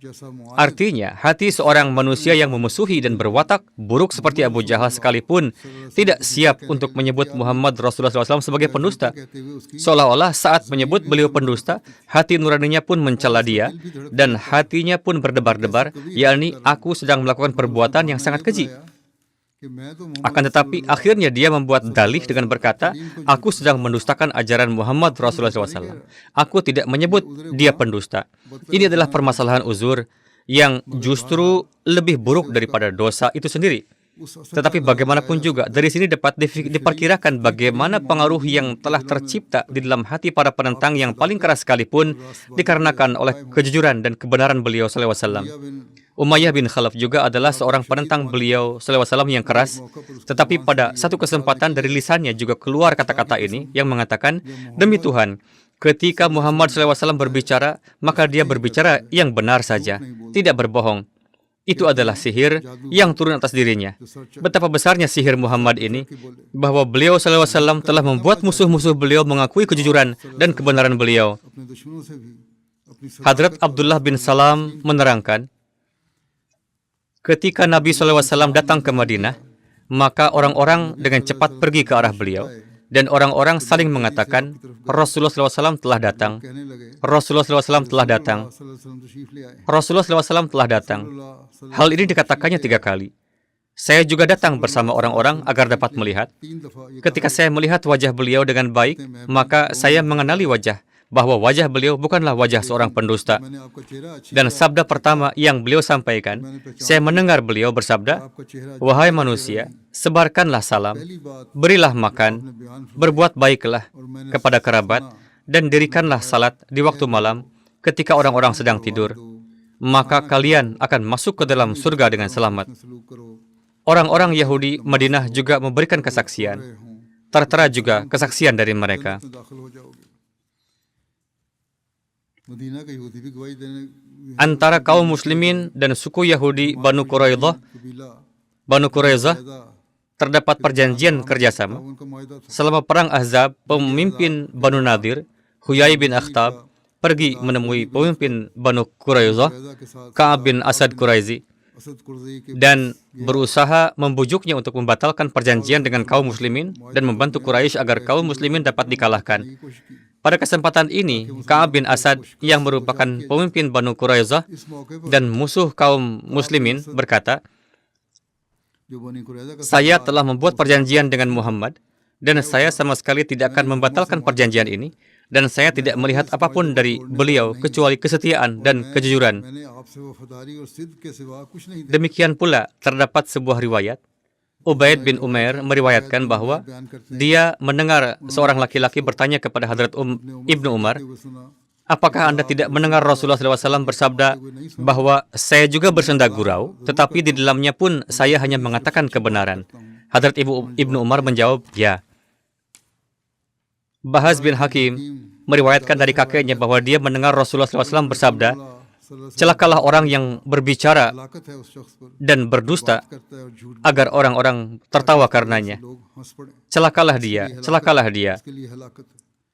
Artinya, hati seorang manusia yang memusuhi dan berwatak buruk seperti Abu Jahal sekalipun tidak siap untuk menyebut Muhammad Rasulullah SAW sebagai pendusta. Seolah-olah saat menyebut beliau pendusta, hati nuraninya pun mencela dia, dan hatinya pun berdebar-debar, yakni aku sedang melakukan perbuatan yang sangat keji. Akan tetapi, akhirnya dia membuat dalih dengan berkata, aku sedang mendustakan ajaran Muhammad Rasulullah SAW. Aku tidak menyebut dia pendusta. Ini adalah permasalahan uzur yang justru lebih buruk daripada dosa itu sendiri. Tetapi bagaimanapun juga, dari sini dapat diperkirakan bagaimana pengaruh yang telah tercipta di dalam hati para penentang yang paling keras sekalipun dikarenakan oleh kejujuran dan kebenaran beliau SAW. Umayyah bin Khalaf juga adalah seorang penentang beliau SAW yang keras, tetapi pada satu kesempatan dari lisannya juga keluar kata-kata ini yang mengatakan, demi Tuhan, ketika Muhammad SAW berbicara, maka dia berbicara yang benar saja, tidak berbohong. Itu adalah sihir yang turun atas dirinya. Betapa besarnya sihir Muhammad ini, bahwa beliau SAW telah membuat musuh-musuh beliau mengakui kejujuran dan kebenaran beliau. Hadrat Abdullah bin Salam menerangkan, ketika Nabi SAW datang ke Madinah, maka orang-orang dengan cepat pergi ke arah beliau, dan orang-orang saling mengatakan, Rasulullah SAW telah datang. Rasulullah SAW telah datang. Rasulullah SAW telah datang. Hal ini dikatakannya 3 kali. Saya juga datang bersama orang-orang agar dapat melihat. Ketika saya melihat wajah beliau dengan baik, maka saya mengenali bahwa wajah beliau bukanlah wajah seorang pendusta. Dan sabda pertama yang beliau sampaikan, saya mendengar beliau bersabda, wahai manusia, sebarkanlah salam, berilah makan, berbuat baiklah kepada kerabat, dan dirikanlah salat di waktu malam ketika orang-orang sedang tidur. Maka kalian akan masuk ke dalam surga dengan selamat. Orang-orang Yahudi Madinah juga memberikan kesaksian. Tertera juga kesaksian dari mereka. Antara kaum muslimin dan suku Yahudi Banu Quraidah terdapat perjanjian kerjasama. Selama perang Ahzab, pemimpin Banu Nadir, Huyai bin Akhtab, pergi menemui pemimpin Banu Quraidah, Ka'ab bin Asad Quraizi, dan berusaha membujuknya untuk membatalkan perjanjian dengan kaum muslimin dan membantu Quraisy agar kaum muslimin dapat dikalahkan. Pada kesempatan ini, Ka'ab bin Asad yang merupakan pemimpin Banu Quraidah dan musuh kaum muslimin berkata, saya telah membuat perjanjian dengan Muhammad dan saya sama sekali tidak akan membatalkan perjanjian ini dan saya tidak melihat apapun dari beliau kecuali kesetiaan dan kejujuran. Demikian pula terdapat sebuah riwayat. Ubaid bin Umair meriwayatkan bahwa dia mendengar seorang laki-laki bertanya kepada Hadrat Ibnu Umar, Apakah Anda tidak mendengar Rasulullah SAW bersabda bahwa saya juga bersenda gurau, tetapi di dalamnya pun saya hanya mengatakan kebenaran? Hadrat Ibnu Umar menjawab, ya. Bahaz bin Hakim meriwayatkan dari kakeknya bahwa dia mendengar Rasulullah SAW bersabda, celakalah orang yang berbicara dan berdusta agar orang-orang tertawa karenanya. Celakalah dia, celakalah dia.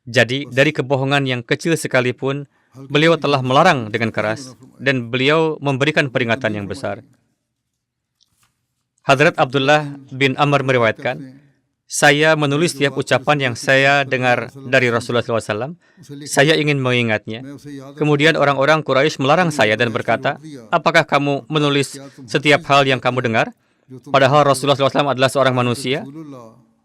Jadi, dari kebohongan yang kecil sekalipun, beliau telah melarang dengan keras, dan beliau memberikan peringatan yang besar. Hadrat Abdullah bin Amr meriwayatkan, saya menulis setiap ucapan yang saya dengar dari Rasulullah SAW. Saya ingin mengingatnya. Kemudian orang-orang Quraisy melarang saya dan berkata, apakah kamu menulis setiap hal yang kamu dengar? Padahal Rasulullah SAW adalah seorang manusia.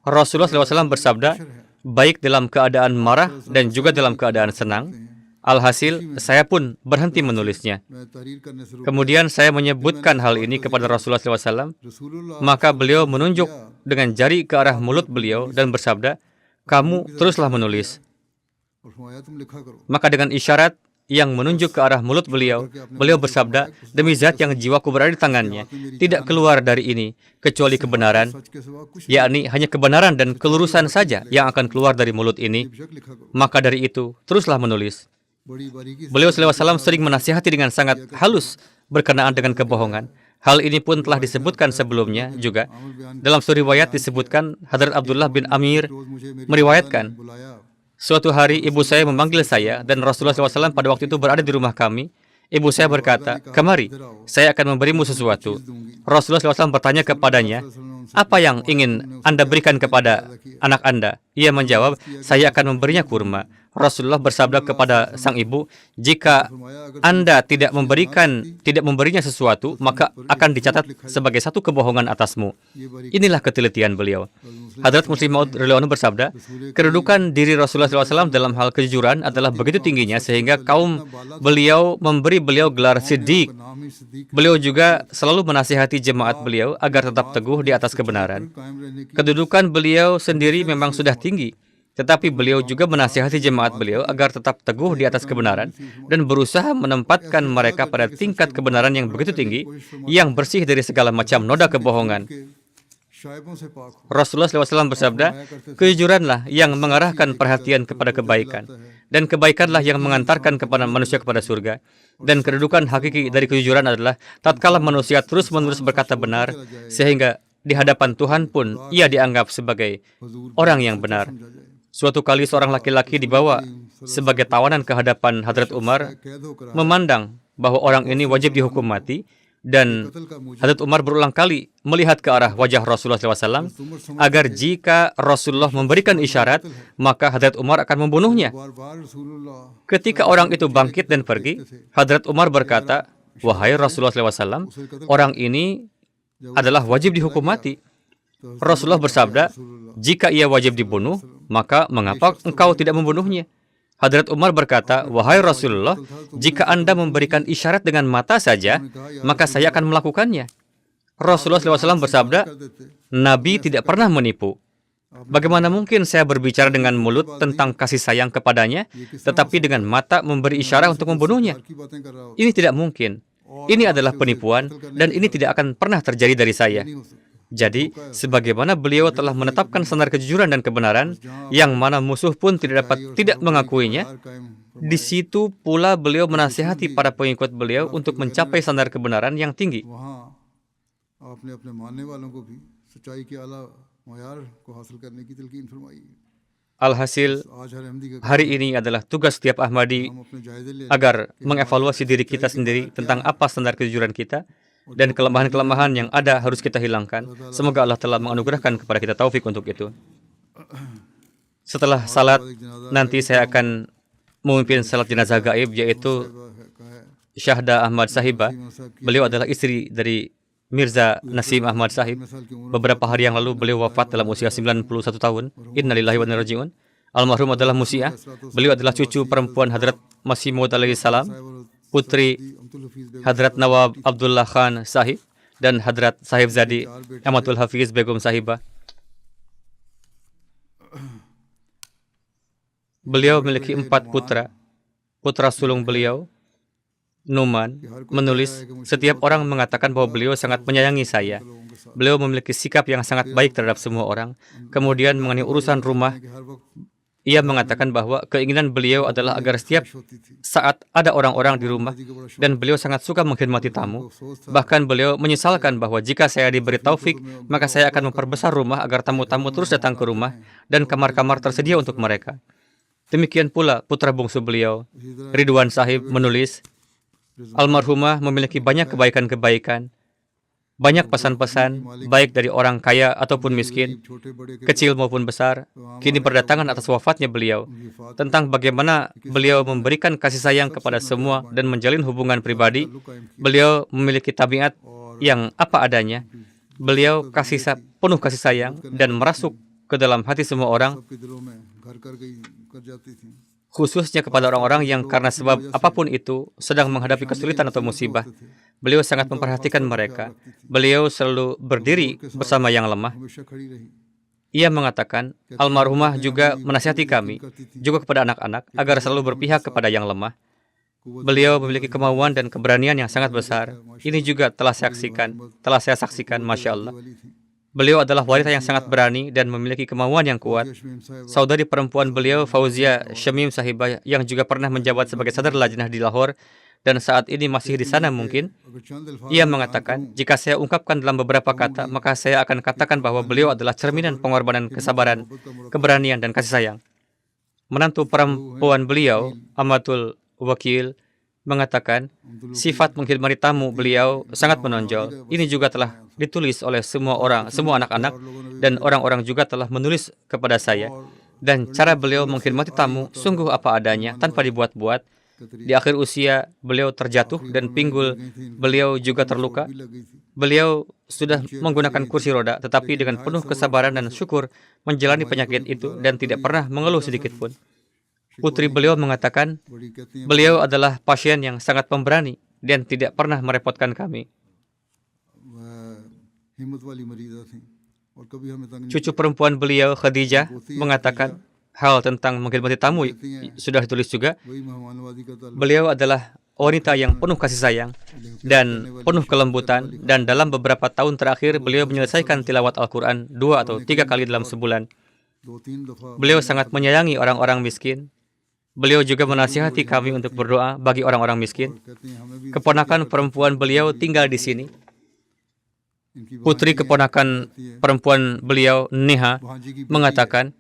Rasulullah SAW bersabda, baik dalam keadaan marah dan juga dalam keadaan senang. Alhasil, saya pun berhenti menulisnya. Kemudian saya menyebutkan hal ini kepada Rasulullah SAW. Maka beliau menunjuk dengan jari ke arah mulut beliau dan bersabda, kamu teruslah menulis. Maka dengan isyarat yang menunjuk ke arah mulut beliau, beliau bersabda, demi zat yang jiwaku berada di tangannya, tidak keluar dari ini kecuali kebenaran, yakni hanya kebenaran dan kelurusan saja yang akan keluar dari mulut ini. Maka dari itu, teruslah menulis. Beliau SAW sering menasihati dengan sangat halus berkenaan dengan kebohongan. Hal ini pun telah disebutkan sebelumnya juga. Dalam suri riwayat disebutkan, Hadrat Abdullah bin Amir meriwayatkan, suatu hari ibu saya memanggil saya dan Rasulullah SAW pada waktu itu berada di rumah kami. Ibu saya berkata, kemari, saya akan memberimu sesuatu. Rasulullah SAW bertanya kepadanya, apa yang ingin Anda berikan kepada anak Anda? Ia menjawab, saya akan memberinya kurma. Rasulullah bersabda kepada sang ibu, jika Anda tidak memberinya sesuatu, maka akan dicatat sebagai satu kebohongan atasmu. Inilah ketelitian beliau. Hadrat Muslim Maud radhiyallahu anhu bersabda, kedudukan diri Rasulullah SAW dalam hal kejujuran adalah begitu tingginya sehingga kaum beliau memberi beliau gelar Siddiq. Beliau juga selalu menasihati jemaat beliau agar tetap teguh di atas kebenaran. Kedudukan beliau sendiri memang sudah tinggi, tetapi beliau juga menasihati jemaat beliau agar tetap teguh di atas kebenaran dan berusaha menempatkan mereka pada tingkat kebenaran yang begitu tinggi, yang bersih dari segala macam noda kebohongan. Rasulullah SAW bersabda, kejujuranlah yang mengarahkan perhatian kepada kebaikan, dan kebaikanlah yang mengantarkan kepada manusia kepada surga. Dan kedudukan hakiki dari kejujuran adalah tatkala manusia terus-menerus berkata benar, sehingga di hadapan Tuhan pun ia dianggap sebagai orang yang benar. Suatu kali seorang laki-laki dibawa sebagai tawanan ke hadapan Hadrat Umar, memandang bahwa orang ini wajib dihukum mati, dan Hadrat Umar berulang kali melihat ke arah wajah Rasulullah SAW agar jika Rasulullah memberikan isyarat, maka Hadrat Umar akan membunuhnya. Ketika orang itu bangkit dan pergi, Hadrat Umar berkata, wahai Rasulullah SAW, orang ini adalah wajib dihukum mati. Rasulullah bersabda, jika ia wajib dibunuh, maka mengapa engkau tidak membunuhnya? Hadrat Umar berkata, wahai Rasulullah, jika Anda memberikan isyarat dengan mata saja, maka saya akan melakukannya. Rasulullah SAW bersabda, Nabi tidak pernah menipu. Bagaimana mungkin saya berbicara dengan mulut tentang kasih sayang kepadanya, tetapi dengan mata memberi isyarat untuk membunuhnya? Ini tidak mungkin. Ini adalah penipuan, dan ini tidak akan pernah terjadi dari saya. Jadi, sebagaimana beliau telah menetapkan standar kejujuran dan kebenaran, yang mana musuh pun tidak mengakuinya, di situ pula beliau menasihati para pengikut beliau untuk mencapai standar kebenaran yang tinggi. Alhasil, hari ini adalah tugas setiap Ahmadi agar mengevaluasi diri kita sendiri tentang apa standar kejujuran kita, dan kelemahan-kelemahan yang ada harus kita hilangkan. Semoga Allah telah menganugerahkan kepada kita taufik untuk itu. Setelah salat, nanti saya akan memimpin salat jenazah gaib, yaitu Syahda Ahmad Sahibah. Beliau adalah istri dari Mirza Nasim Ahmad Sahib. Beberapa hari yang lalu beliau wafat dalam usia 91 tahun. Innalillahi wa inna ilaihi raji'un. Almarhum adalah musiah. Beliau adalah cucu perempuan Hadrat Masih Maud alaihi salam, putri Hadrat Nawab Abdullah Khan Sahib, dan Hadrat Sahib Zadi Amatul Hafiz Begum Sahibah. Beliau memiliki 4 putra. putra sulung beliau, Numan, menulis, setiap orang mengatakan bahwa beliau sangat menyayangi saya. Beliau memiliki sikap yang sangat baik terhadap semua orang. Kemudian mengenai urusan rumah, ia mengatakan bahwa keinginan beliau adalah agar setiap saat ada orang-orang di rumah dan beliau sangat suka menghormati tamu. Bahkan beliau menyesalkan bahwa jika saya diberi taufik, maka saya akan memperbesar rumah agar tamu-tamu terus datang ke rumah dan kamar-kamar tersedia untuk mereka. Demikian pula putra bungsu beliau, Ridwan Sahib, menulis, almarhumah memiliki banyak kebaikan-kebaikan, banyak pesan-pesan, baik dari orang kaya ataupun miskin, kecil maupun besar, kini berdatangan atas wafatnya beliau, tentang bagaimana beliau memberikan kasih sayang kepada semua dan menjalin hubungan pribadi. Beliau memiliki tabiat yang apa adanya. Beliau penuh kasih sayang dan merasuk ke dalam hati semua orang, khususnya kepada orang-orang yang karena sebab apapun itu sedang menghadapi kesulitan atau musibah. Beliau sangat memperhatikan mereka. Beliau selalu berdiri bersama yang lemah. Ia mengatakan, almarhumah juga menasihati kami, juga kepada anak-anak, agar selalu berpihak kepada yang lemah. Beliau memiliki kemauan dan keberanian yang sangat besar. Ini juga telah saya saksikan, Masya Allah. Beliau adalah wanita yang sangat berani dan memiliki kemauan yang kuat. Saudari perempuan beliau, Fauzia Shamim Sahibah, yang juga pernah menjabat sebagai sadar lajnah di Lahore, dan saat ini masih di sana mungkin, ia mengatakan, jika saya ungkapkan dalam beberapa kata, maka saya akan katakan bahwa beliau adalah cerminan pengorbanan, kesabaran, keberanian, dan kasih sayang. Menantu perempuan beliau, Amatul Wakil, mengatakan, sifat menghormati tamu beliau sangat menonjol. Ini juga telah ditulis oleh semua anak-anak, dan orang-orang juga telah menulis kepada saya. Dan cara beliau menghormati tamu sungguh apa adanya, tanpa dibuat-buat. Di akhir usia, beliau terjatuh dan pinggul beliau juga terluka. Beliau sudah menggunakan kursi roda, tetapi dengan penuh kesabaran dan syukur menjalani penyakit itu dan tidak pernah mengeluh sedikit pun. Putri beliau mengatakan, beliau adalah pasien yang sangat pemberani dan tidak pernah merepotkan kami. Cucu perempuan beliau, Khadijah, mengatakan, hal tentang menghormati tamu sudah ditulis juga. Beliau adalah wanita yang penuh kasih sayang dan penuh kelembutan, dan dalam beberapa tahun terakhir beliau menyelesaikan tilawat Al-Quran 2 atau 3 kali dalam sebulan. Beliau sangat menyayangi orang-orang miskin. Beliau juga menasihati kami untuk berdoa bagi orang-orang miskin. Keponakan perempuan beliau tinggal di sini. Putri keponakan perempuan beliau, Neha, mengatakan,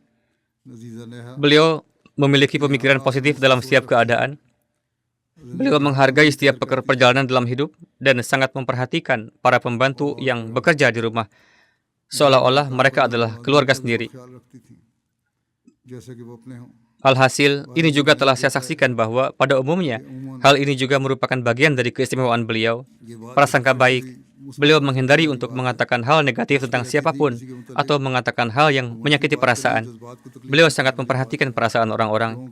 beliau memiliki pemikiran positif dalam setiap keadaan. Beliau menghargai setiap perjalanan dalam hidup dan sangat memperhatikan para pembantu yang bekerja di rumah, seolah-olah mereka adalah keluarga sendiri. Alhasil, ini juga telah saya saksikan bahwa pada umumnya, hal ini juga merupakan bagian dari keistimewaan beliau. Prasangka baik. Beliau menghindari untuk mengatakan hal negatif tentang siapapun atau mengatakan hal yang menyakiti perasaan. Beliau sangat memperhatikan perasaan orang-orang.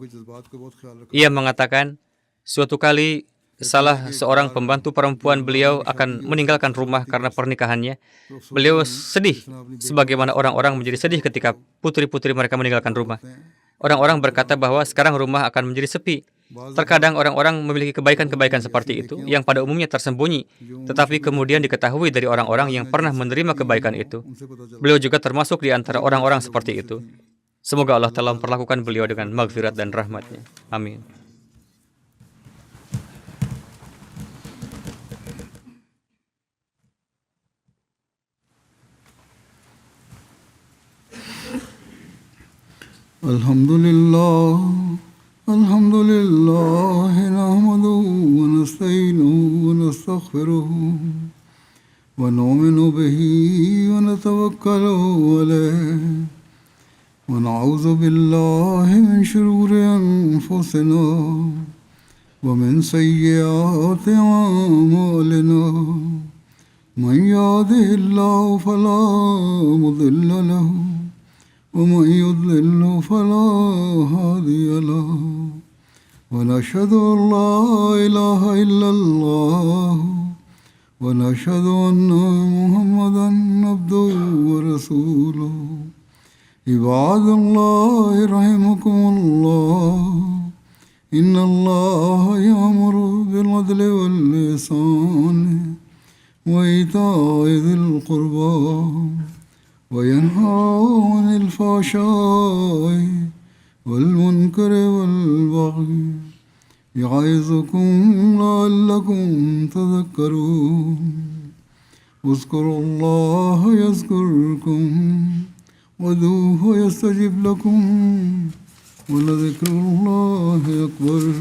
Ia mengatakan, suatu kali salah seorang pembantu perempuan beliau akan meninggalkan rumah karena pernikahannya. Beliau sedih, sebagaimana orang-orang menjadi sedih ketika putri-putri mereka meninggalkan rumah. Orang-orang berkata bahwa sekarang rumah akan menjadi sepi. Terkadang orang-orang memiliki kebaikan-kebaikan seperti itu yang pada umumnya tersembunyi, tetapi kemudian diketahui dari orang-orang yang pernah menerima kebaikan itu. Beliau juga termasuk di antara orang-orang seperti itu. Semoga Allah Ta'ala memperlakukan beliau dengan maghfirat dan rahmatnya. Amin. الحمد لله نحمده ونستعينه ونستغفره ونؤمن به ونتوكل عليه ونعوذ بالله من شرور أنفسنا ومن سيئات أعمالنا من يهده الله فلا مضل له ومن يضلل فلا هادي له ونشهد أن لا إله إلا الله ونشهد أن محمدا عبده ورسوله عباد الله رحمكم الله إن الله يأمر بالعدل والإحسان وإيتاء ذي القربى وينهى عن الفحشاء والمنكر والبغي يعظكم لعلكم تذكرون اذكروا الله يذكركم وادعوه يستجب لكم ولذكر الله أكبر